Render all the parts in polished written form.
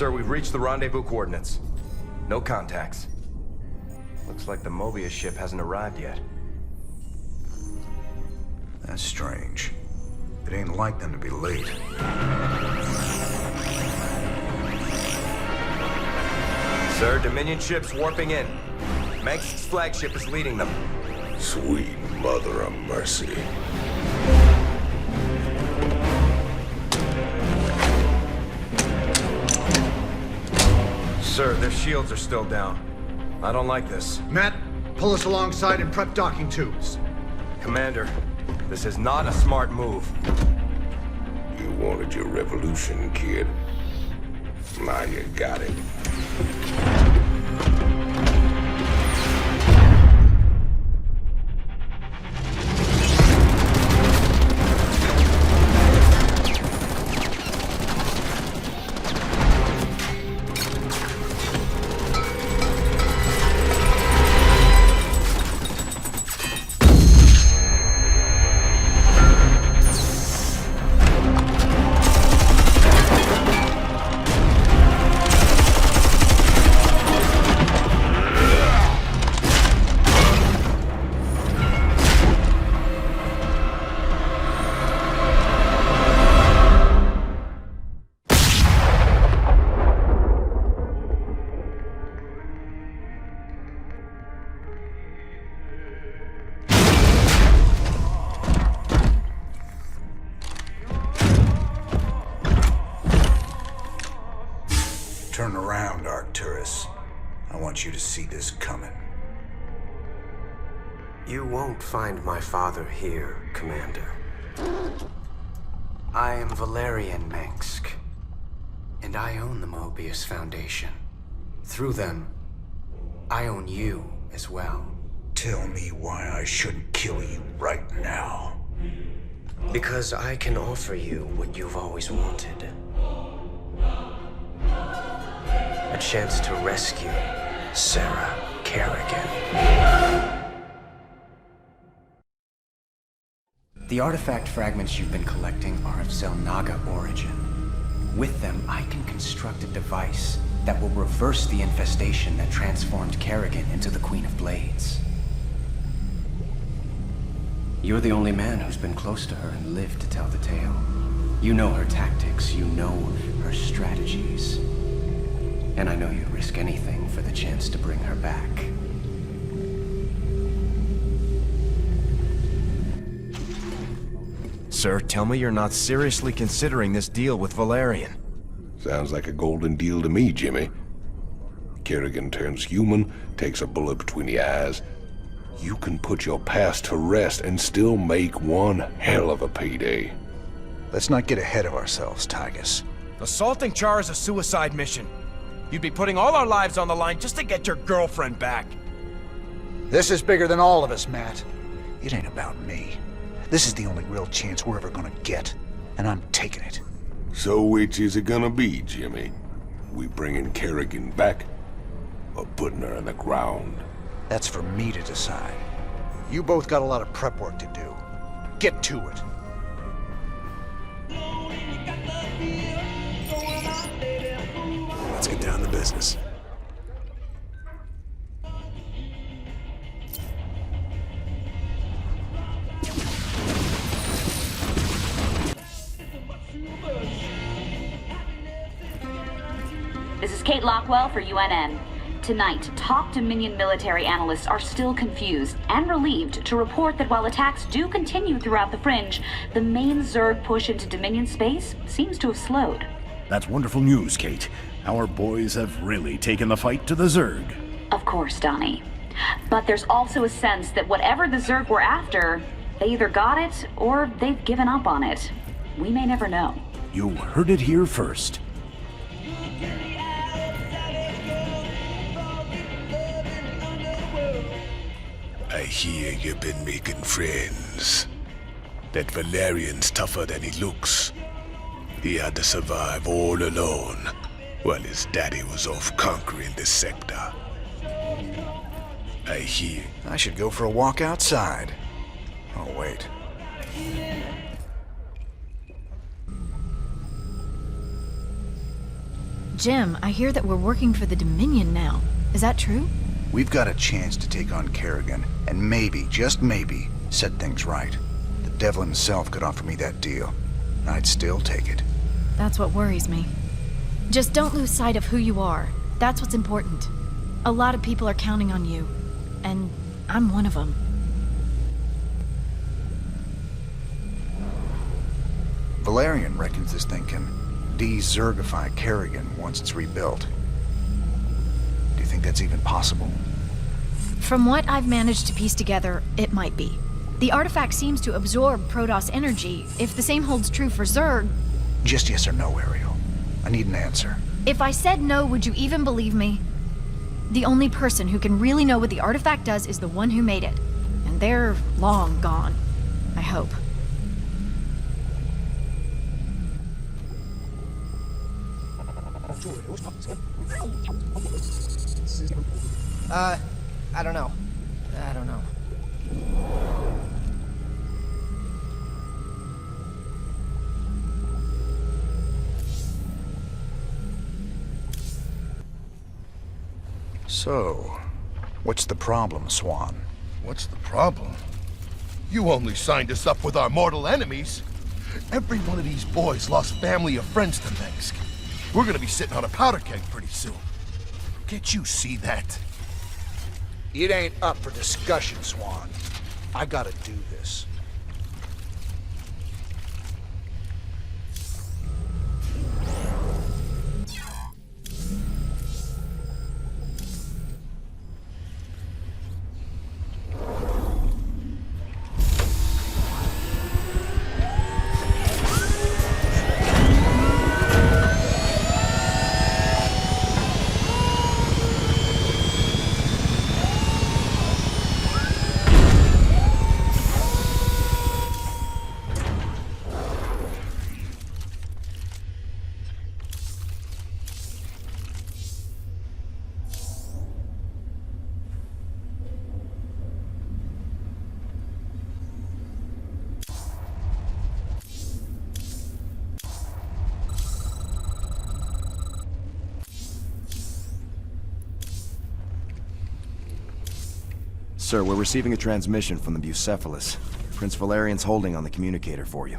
Sir, we've reached the rendezvous coordinates. No contacts. Looks like the Moebius ship hasn't arrived yet. That's strange. It ain't like them to be late. Sir, Dominion ships warping in. Mengsk's flagship is leading them. Sweet mother of mercy. Sir, their shields are still down. I don't like this. Matt, pull us alongside and prep docking tubes. Commander, this is not a smart move. You wanted your revolution, kid. Now you got it. Turn around, Arcturus. I want you to see this coming. You won't find my father here, Commander. I am Valerian Mengsk, and I own the Moebius Foundation. Through them, I own you as well. Tell me why I shouldn't kill you right now. Because I can offer you what you've always wanted. A chance to rescue Sarah Kerrigan. The artifact fragments you've been collecting are of Xel'Naga origin. With them, I can construct a device that will reverse the infestation that transformed Kerrigan into the Queen of Blades. You're the only man who's been close to her and lived to tell the tale. You know her tactics, you know her strategies. And I know you'd risk anything for the chance to bring her back. Sir, tell me you're not seriously considering this deal with Valerian. Sounds like a golden deal to me, Jimmy. Kerrigan turns human, takes a bullet between the eyes. You can put your past to rest and still make one hell of a payday. Let's not get ahead of ourselves, Tygus. Assaulting Char is a suicide mission. You'd be putting all our lives on the line just to get your girlfriend back. This is bigger than all of us, Matt. It ain't about me. This is the only real chance we're ever gonna get, and I'm taking it. So which is it gonna be, Jimmy? We bringing Kerrigan back, or putting her in the ground? That's for me to decide. You both got a lot of prep work to do. Get to it. Let's get down to business. This is Kate Lockwell for UNN. Tonight, top Dominion military analysts are still confused and relieved to report that while attacks do continue throughout the Fringe, the main Zerg push into Dominion space seems to have slowed. That's wonderful news, Kate. Our boys have really taken the fight to the Zerg. Of course, Donnie. But there's also a sense that whatever the Zerg were after, they either got it or they've given up on it. We may never know. You heard it here first. I hear you've been making friends. That Valerian's tougher than he looks. He had to survive all alone, while his daddy was off conquering the sector. I hear. I should go for a walk outside. Oh, wait. Jim, I hear that we're working for the Dominion now. Is that true? We've got a chance to take on Kerrigan, and maybe, just maybe, set things right. The devil himself could offer me that deal. I'd still take it. That's what worries me. Just don't lose sight of who you are. That's what's important. A lot of people are counting on you, and I'm one of them. Valerian reckons this thing can de-Zergify Kerrigan once it's rebuilt. Do you think that's even possible? From what I've managed to piece together, it might be. The artifact seems to absorb Protoss energy. If the same holds true for Zerg... Just yes or no, Ariel. I need an answer. If I said no, would you even believe me? The only person who can really know what the artifact does is the one who made it. And they're long gone. I hope. I don't know. I don't know. So, what's the problem, Swan? What's the problem? You only signed us up with our mortal enemies. Every one of these boys lost family or friends to Mengsk. We're gonna be sitting on a powder keg pretty soon. Can't you see that? It ain't up for discussion, Swan. I gotta do this. Sir, we're receiving a transmission from the Bucephalus. Prince Valerian's holding on the communicator for you.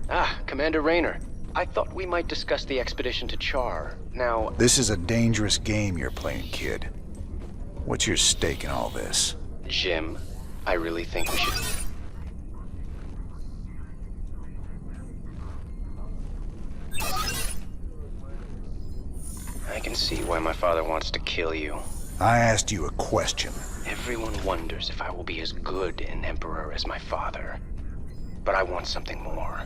Ah, Commander Raynor. I thought we might discuss the expedition to Char. Now... This is a dangerous game you're playing, kid. What's your stake in all this? Jim, I really think we should... I can see why my father wants to kill you. I asked you a question. Everyone wonders if I will be as good an emperor as my father. But I want something more.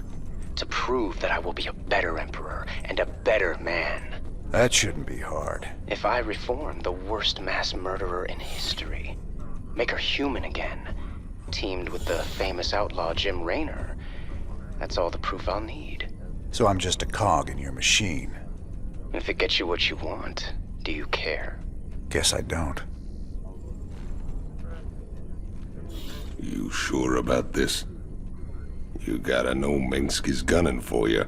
To prove that I will be a better emperor and a better man. That shouldn't be hard. If I reform the worst mass murderer in history, make her human again, teamed with the famous outlaw Jim Raynor, that's all the proof I'll need. So I'm just a cog in your machine. If it gets you what you want, do you care? Guess I don't. You sure about this? You gotta know Mengsk is gunning for you.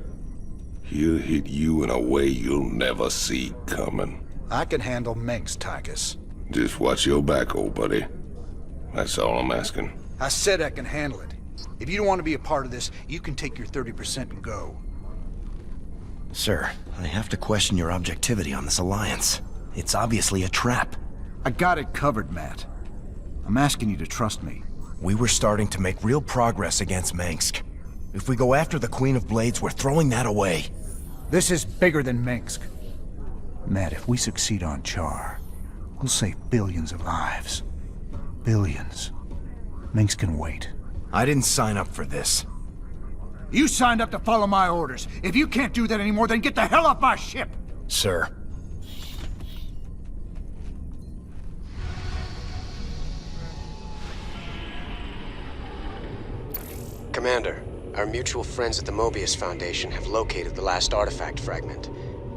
He'll hit you in a way you'll never see coming. I can handle Mengsk, Tychus. Just watch your back, old buddy. That's all I'm asking. I said I can handle it. If you don't want to be a part of this, you can take your 30% and go. Sir, I have to question your objectivity on this alliance. It's obviously a trap. I got it covered, Matt. I'm asking you to trust me. We were starting to make real progress against Mengsk. If we go after the Queen of Blades, we're throwing that away. This is bigger than Mengsk. Matt, if we succeed on Char, we'll save billions of lives. Billions. Mengsk can wait. I didn't sign up for this. You signed up to follow my orders. If you can't do that anymore, then get the hell off my ship! Sir. Commander, our mutual friends at the Moebius Foundation have located the last artifact fragment.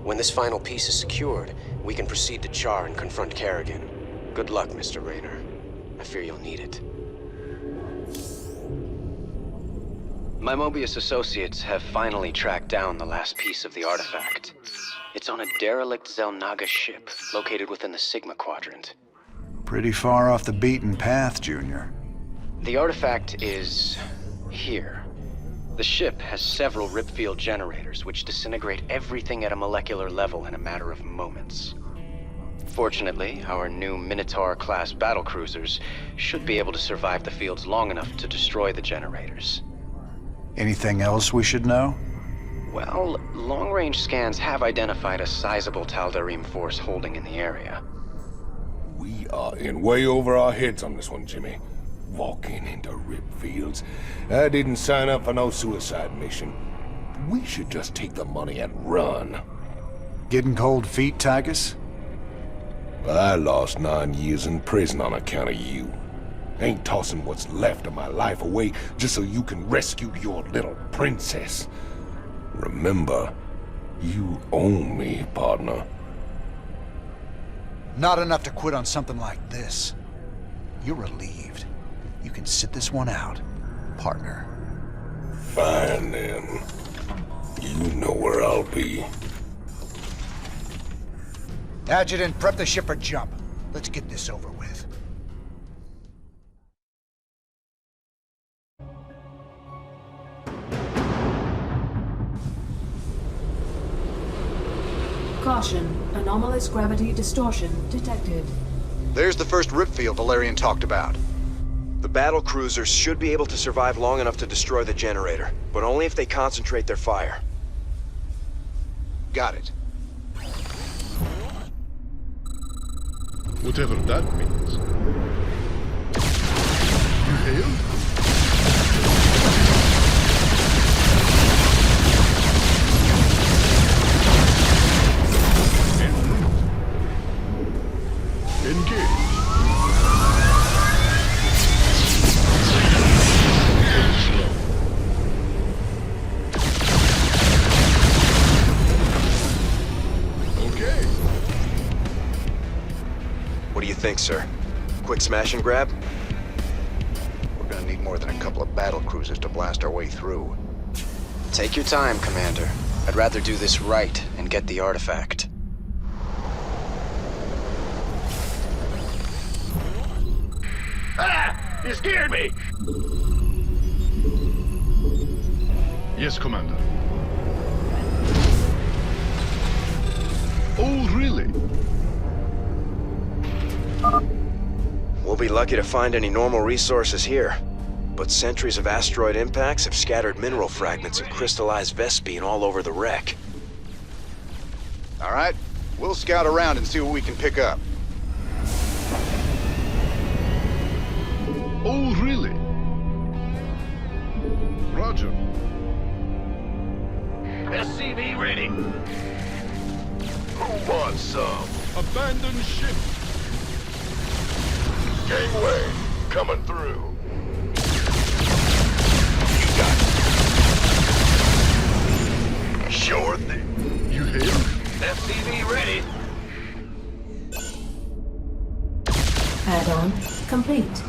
When this final piece is secured, we can proceed to Char and confront Kerrigan. Good luck, Mr. Raynor. I fear you'll need it. My Moebius associates have finally tracked down the last piece of the artifact. It's on a derelict Xel'Naga ship located within the Sigma Quadrant. Pretty far off the beaten path, Junior. The artifact is here. The ship has several ripfield generators which disintegrate everything at a molecular level in a matter of moments. Fortunately, our new Minotaur-class battlecruisers should be able to survive the fields long enough to destroy the generators. Anything else we should know? Well, long-range scans have identified a sizable Tal'Darim force holding in the area. We are in way over our heads on this one, Jimmy. Walking into rip fields. I didn't sign up for no suicide mission. We should just take the money and run. Getting cold feet, Tychus? I lost 9 years in prison on account of you. Ain't tossing what's left of my life away just so you can rescue your little princess. Remember, you own me, partner. Not enough to quit on something like this. You're relieved. You can sit this one out, partner. Fine, then. You know where I'll be. Adjutant, prep the ship for jump. Let's get this over with. Caution. Anomalous gravity distortion detected. There's the first rip field Valerian talked about. The battle cruisers should be able to survive long enough to destroy the generator, but only if they concentrate their fire. Got it. Whatever that means. You hailed? Engage. Okay. What do you think, sir? Quick smash and grab? We're gonna need more than a couple of battle cruisers to blast our way through. Take your time, Commander. I'd rather do this right and get the artifact. Ah! You scared me! Yes, Commander. Oh, really? We'll be lucky to find any normal resources here. But centuries of asteroid impacts have scattered mineral fragments and crystallized Vespene all over the wreck. All right, we'll scout around and see what we can pick up. Oh, really? Roger. SCV ready. Who wants some? Abandoned ship. Gangway, coming through. You got it. Sure thing. You hailed? SCV ready. Add-on complete.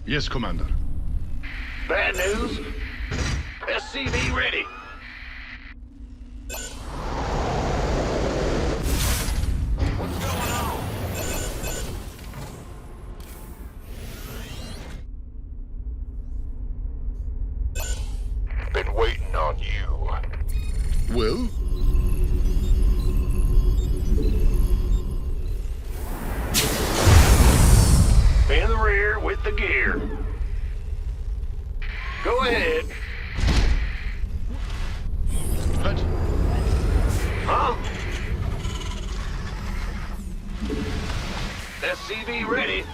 Yes, Commander. Bad news. SCV ready. What's going on? Been waiting on you. Well? In the rear with the gear. Go ahead. What? Huh? SCV ready.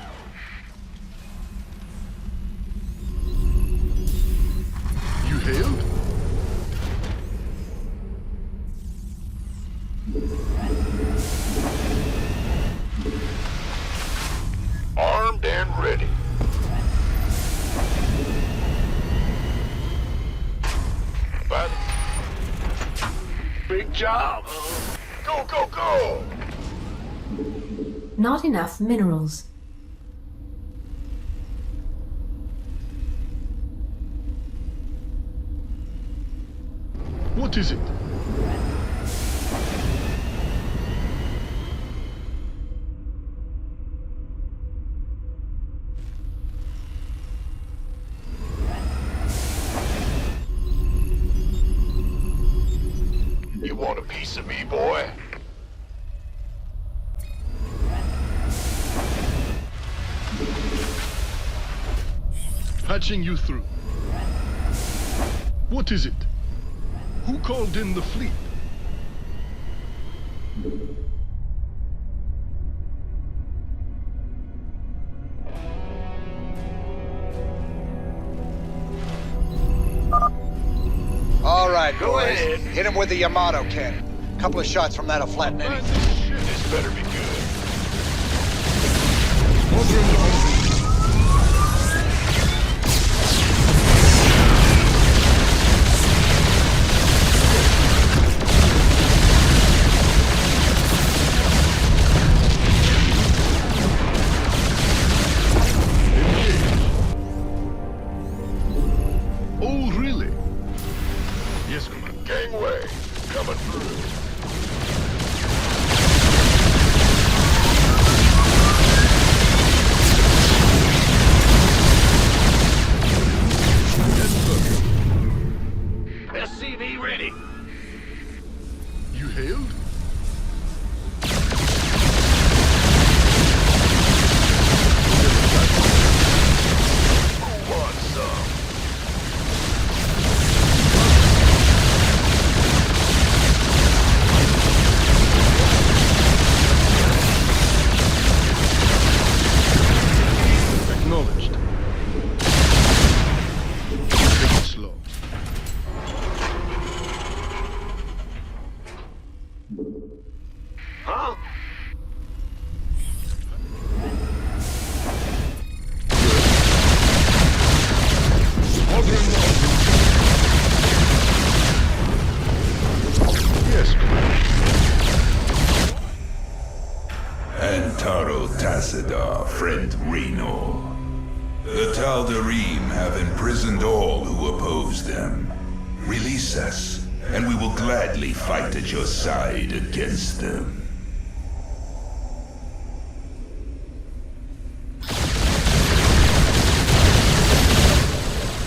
You hailed? Armed and ready. But big job. Go, go, go! Not enough minerals. What is it? You want a piece of me, boy? Patching you through. What is it? Who called in the fleet? All right, go ahead. Hit him with the Yamato cannon. Couple of shots from that'll flatten anything. This better be good. Oh, really? Yes, Commander. Gangway, coming through. SCV ready. You hailed? Who wants some? Acknowledged. Take it slow. Huh? Yes, Commander. Antaro Tassadar, friend Raynor. The Tal'Darim have imprisoned all who oppose them. Release us, and we will gladly fight at your side against them.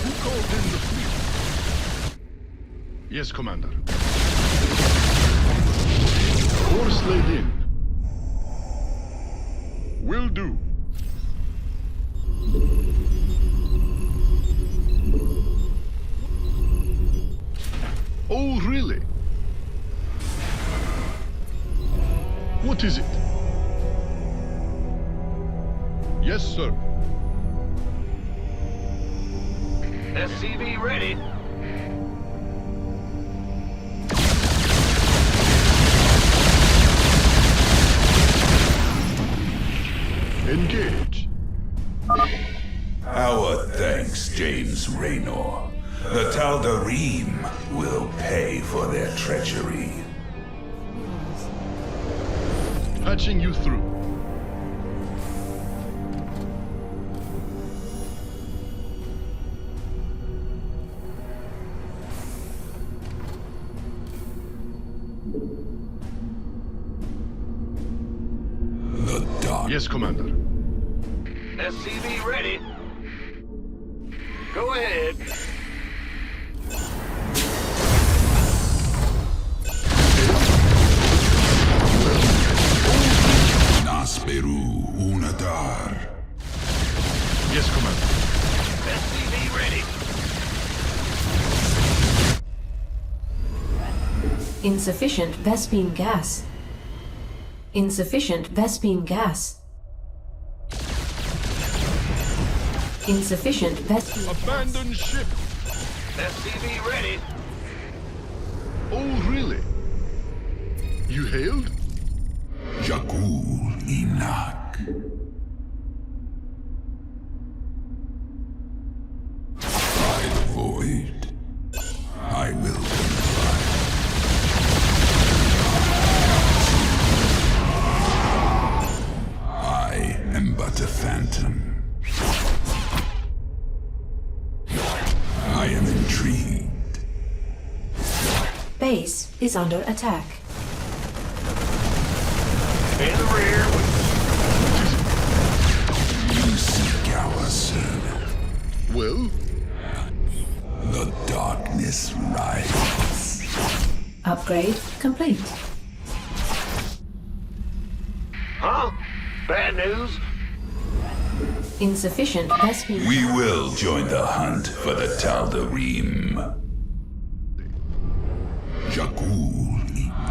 Who called in the fleet? Yes, Commander. Force laid in. Will do. Oh, really? What is it? Yes, sir. SCV ready. Engage. Our thanks, James Raynor. The Tal'Darim will pay for their treachery. Patching you through. The dark. Yes, Commander. SCV ready. Go ahead. Nasperu Unadar. Yes, Commander. SCV ready. Insufficient Vespene gas. Insufficient Vespene gas. Insufficient Vespene Abandon ship. SCV ready. Oh, really? You hailed? Jakul Inak. By the void, I will comply. not a phantom. I am intrigued. Base is under attack. In the rear. You seek our servant. Well? The darkness rises. Upgrade complete. Huh? Bad news? Insufficient Vespene. We will join the hunt for the Tal'Darim. Jakul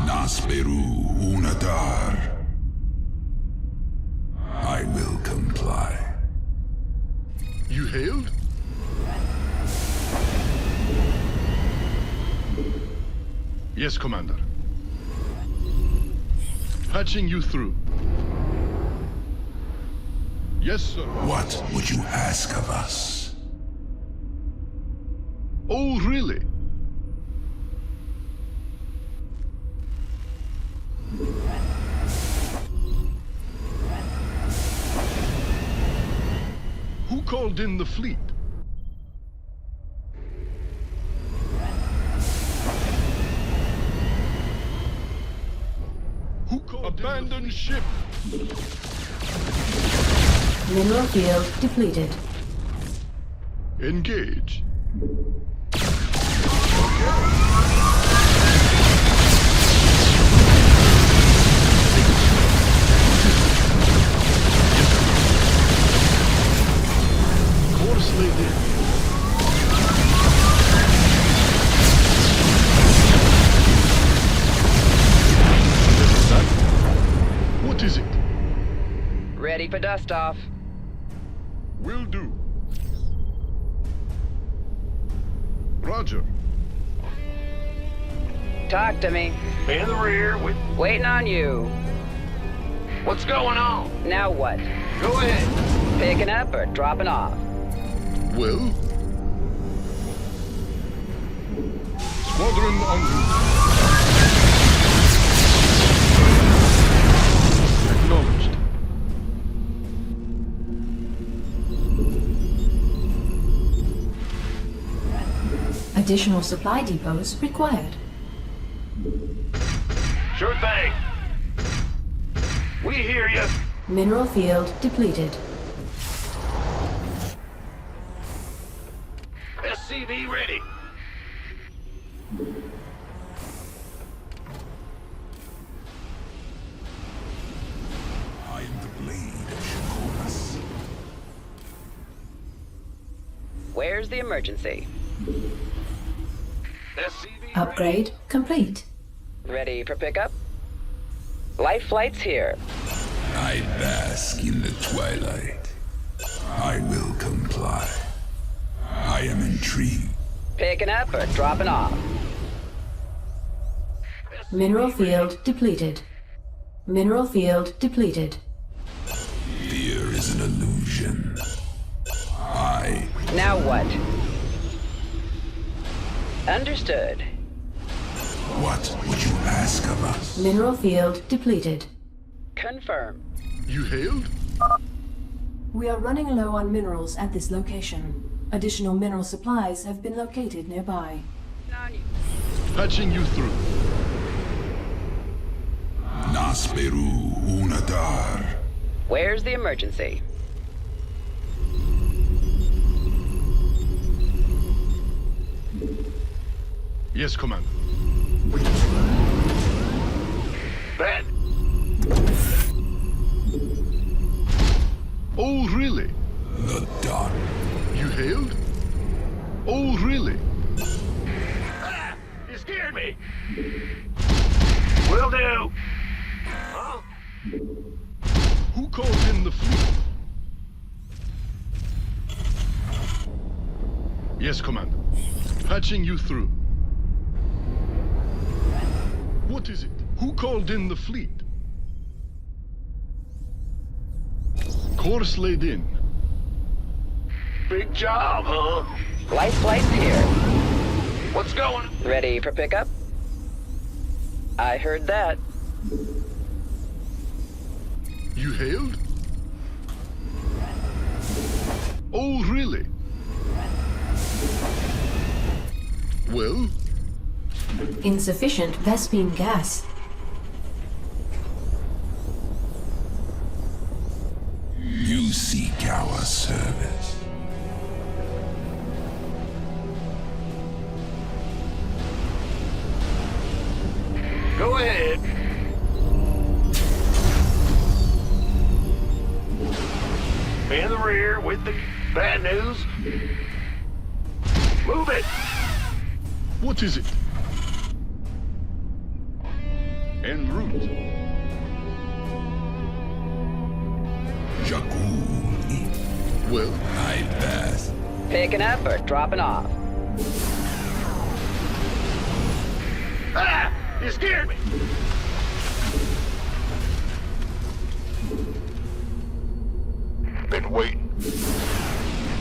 Nasperu Unatar. I will comply. You hailed? Yes, Commander. Patching you through. Yes, sir. What would you ask of us? Oh, really? Who called in the fleet? Who called Abandon ship! Mineral field depleted. Engage. Course laid in. What is it? Ready for dust off. Will do. Roger. Talk to me. In the rear with... Waiting on you. What's going on? Now what? Go ahead. Picking up or dropping off? Well? Squadron en route. Acknowledged. Additional supply depots required. Sure thing. We hear you. Mineral field depleted. SCV ready. I am the blade of Shakoras. Where's the emergency? SCV Upgrade complete. Ready for pickup? Life flight's here. I bask in the twilight. I will comply. I am intrigued. Picking up or dropping off? Mineral field depleted. Mineral field depleted. Fear is an illusion. Now what? Understood. What would you ask of us? Mineral field depleted. Confirm. You hailed? We are running low on minerals at this location. Additional mineral supplies have been located nearby. Patching you through. Nasperu Unatar. Where's the emergency? Yes, Commander. Bad. Oh, really? The dark. You hailed? Oh, really? Ah, you scared me. Will do. Huh? Who called in the fleet? Yes, Commander. Patching you through. What is it? Who called in the fleet? Course laid in. Big job, huh? Life flight's here. What's going? Ready for pickup? I heard that. You hailed? Insufficient Vespine gas. You seek our service. Go ahead. In the rear with the bad news. Move it! What is it? En route. Well, I pass. Picking up or dropping off? Ah! You scared me! Been waiting.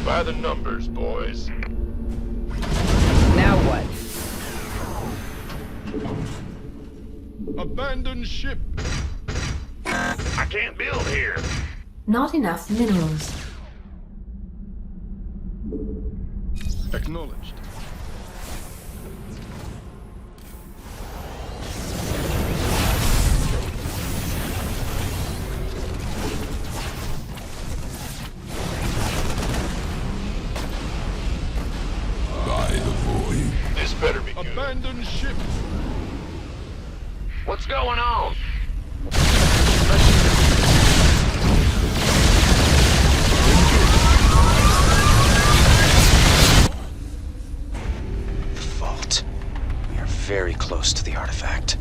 By the numbers, boys. Now what? Abandon ship. I can't build here. Not enough minerals. Acknowledged. By the void. This better be good. Abandon ship. What's going on? Vault. We are very close to the artifact.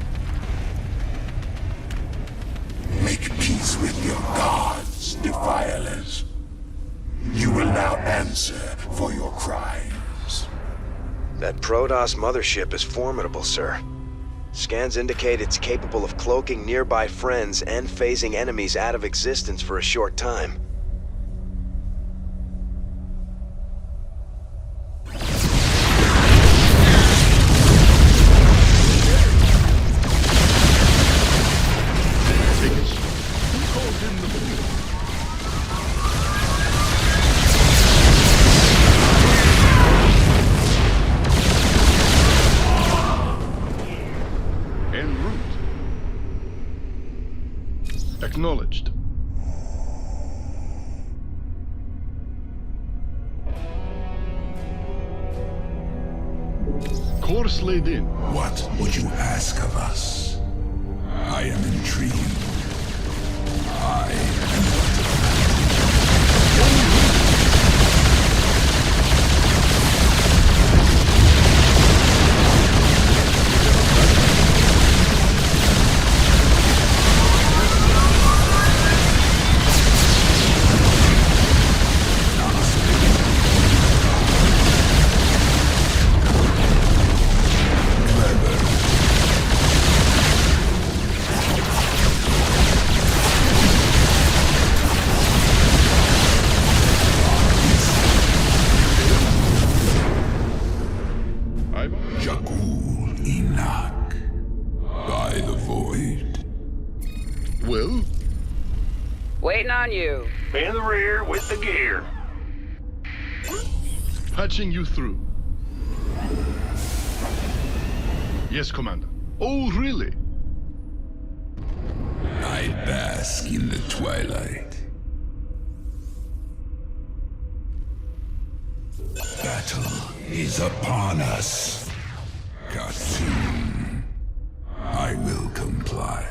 Make peace with your gods, defilers. You will now answer for your crimes. That Protoss mothership is formidable, sir. Scans indicate it's capable of cloaking nearby friends and phasing enemies out of existence for a short time. Acknowledged. Course laid in. What would you ask of us? I am intrigued. I Waiting on you. In the rear with the gear. Patching you through. Yes, Commander. Oh, really? I bask in the twilight. Battle is upon us. Khatun. I will comply.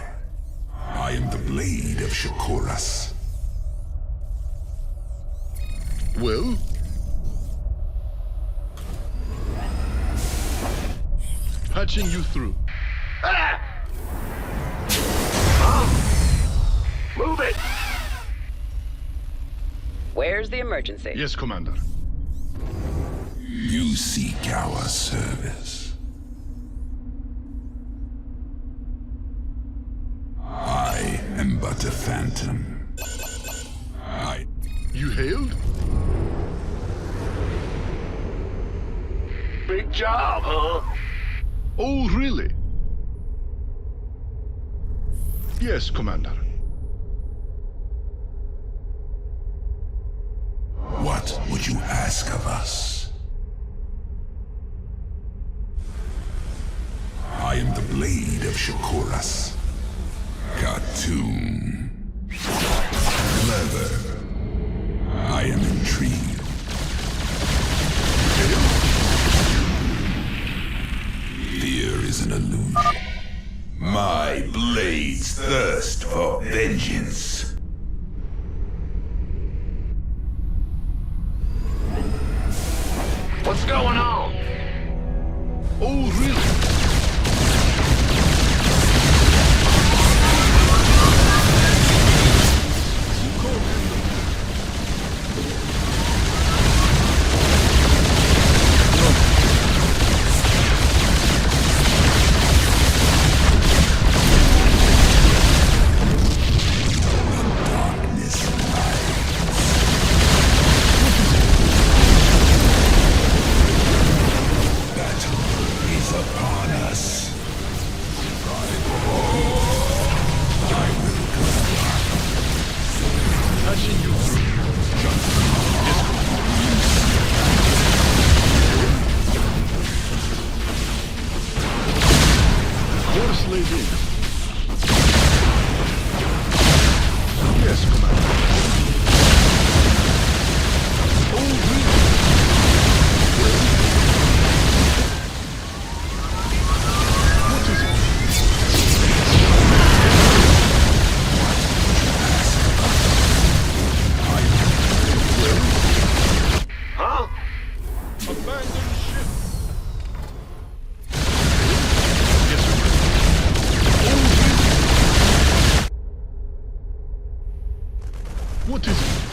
I am the blade of Shakuras. Well? Patching you through. Ah! Move it! Where's the emergency? Yes, Commander. You seek our service. I am but a phantom. You hailed? Big job, huh? Oh, really? Yes, Commander. What would you ask of us? blade of Shakuras. Khartoum. Clever. I am intrigued. Fear is an illusion. My blades thirst for vengeance. What's going on? Oh, really?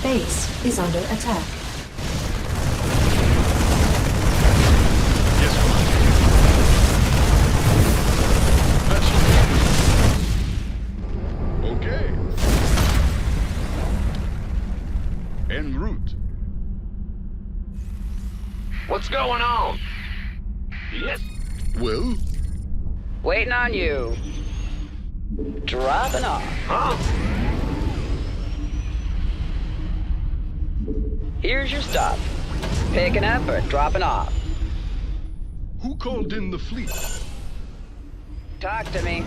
Base is under attack. Okay. En route. What's going on? Yes. Well? Waiting on you. Dropping off. Huh? Here's your stuff. Picking up or dropping off. Who called in the fleet? Talk to me.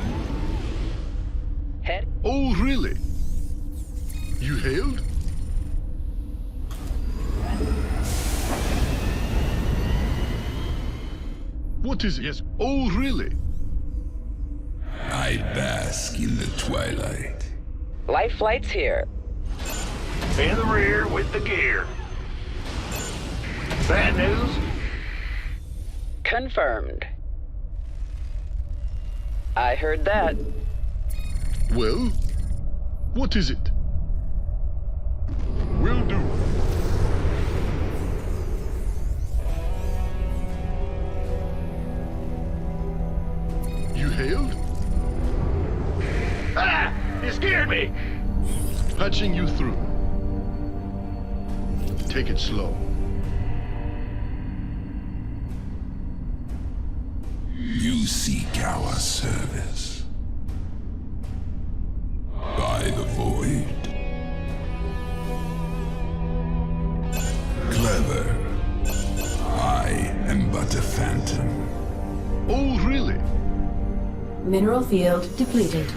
Head. Oh, really? You hailed? What is it? Yes. Oh, really? I bask in the twilight. Life flight's here. In the rear with the gear. Bad news? Confirmed. I heard that. Well, what is it? Will do. You hailed? Ah! You scared me! Patching you through. Take it slow. You seek our service. By the void. Clever. I am but a phantom. Oh, really? Mineral field depleted.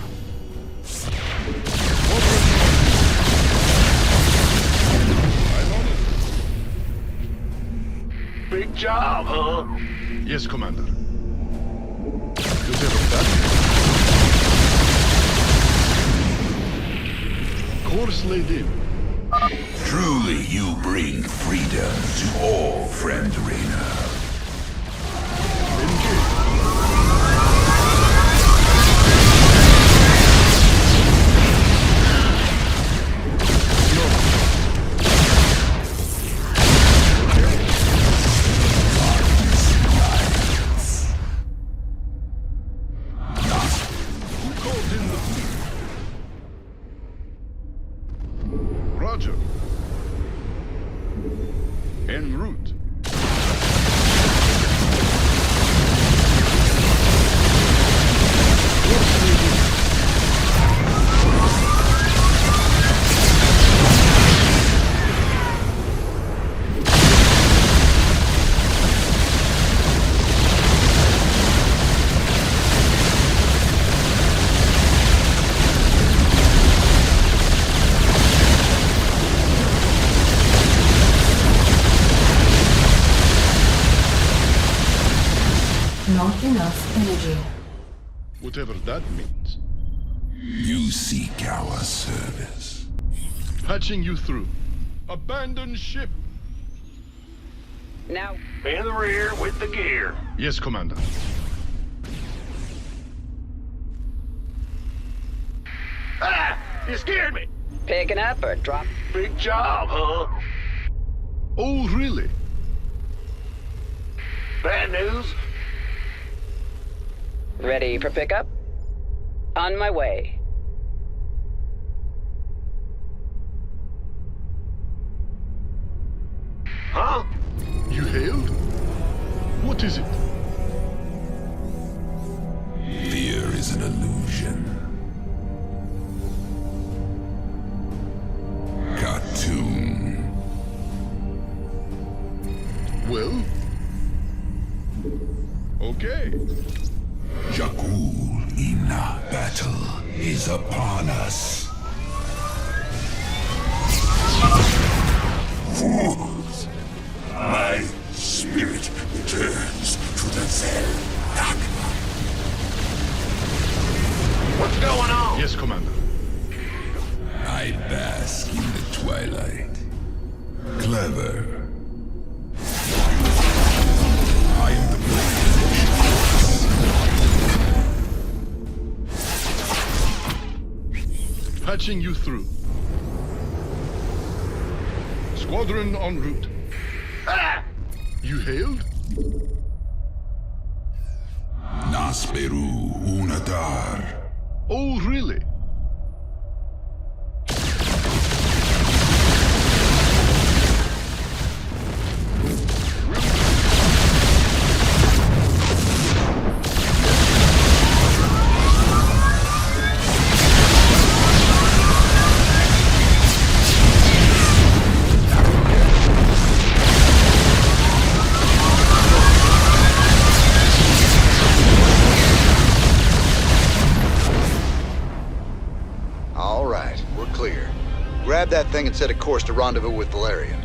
Big job, huh? Yes, Commander. Lieutenant that. Course laid in. Truly you bring freedom to all, friend Raynor. Roger. En route. energy. Whatever that means. You seek our service. Patching you through. Abandon ship. Now. In the rear with the gear. Yes, Commander. Ah! You scared me! Picking up or drop? Big job, huh? Oh, really? Bad news? Ready for pickup? On my way. Huh? You hailed? What is it? Fear is an illusion. Cartoon. Well? Okay. Jakul Ina battle is upon us. Fools! My spirit returns to the Zerg. What's going on? Yes, Commander. I bask in the twilight. Clever. I am the predecessor. Patching you through. Squadron en route. Ah! You hailed? Nasperu Unadar. Oh, really? Grab that thing and set a course to rendezvous with Valerian.